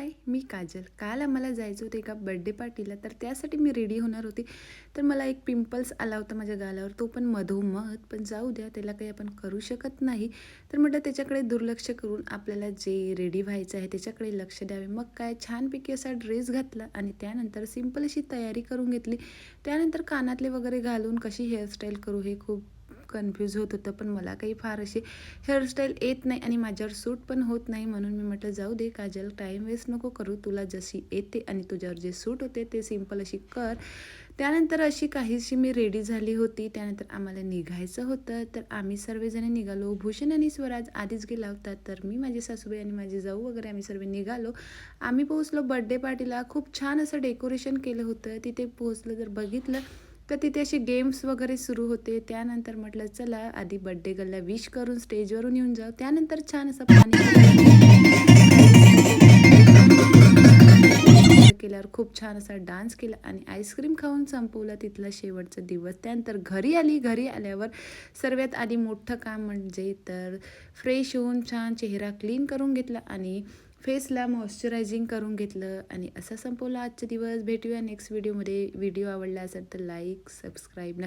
हाय, मी काजल. काल आम्हाला जायचं होतं एका बर्थडे पार्टीला, तर त्यासाठी मी रेडी होणार होते. तर मला एक पिंपल्स आला होता माझ्या गालावर, तो पण मधोमध. पण जाऊ द्या, त्याला काही आपण करू शकत नाही. तर म्हटलं त्याच्याकडे दुर्लक्ष करून आपल्याला जे रेडी व्हायचं आहे त्याच्याकडे लक्ष द्यावे. मग काय छानपैकी असा ड्रेस घातला आणि त्यानंतर सिंपल अशी तयारी करून घेतली. त्यानंतर कानातले वगैरे घालून कशी हेअरस्टाईल करू हे खूप कन्फ्यूज होत होतं. पण मला काही फार अशी हेअरस्टाईल येत नाही आणि माझ्यावर सूट पण होत नाही. म्हणून मी म्हटलं जाऊ दे काजल, टाईम वेस्ट नको करू. तुला जशी येते आणि तुझ्यावर जे सूट होते ते सिंपल अशी कर. त्यानंतर अशी काहीशी मी रेडी झाली होती. त्यानंतर आम्हाला निघायचं होतं. तर आम्ही सर्वजण निघालो. भूषण आणि स्वराज आधीच गेला होता. तर मी, माझी सासूबाई आणि माझी जाऊ वगैरे आम्ही सर्व निघालो. आम्ही पोहोचलो बर्थडे पार्टीला. खूप छान असं डेकोरेशन केलं होतं. तिथे पोहोचलं तर बघितलं तर तिथे असे गेम्स वगैरे सुरू होते. त्यानंतर म्हटलं चला आधी बर्थडे गर्लला विश करून स्टेजवरून येऊन जाऊ. त्यानंतर छान असं पाणी केल्यावर खूप छान असा डान्स केला आणि आईस्क्रीम खाऊन संपवला तिथला शेवटचा दिवस. त्यानंतर घरी आली. घरी आल्यावर सर्वात आधी मोठं काम म्हणजे तर फ्रेश होऊन छान चेहरा क्लीन करून घेतला आणि फेसला मॉइश्चरायझिंग करून घेतलं आणि असा संपवला आजचा दिवस. भेटूया नेक्स्ट व्हिडिओमध्ये. व्हिडिओ आवडला असेल तर लाईक, सबस्क्राईब नक्की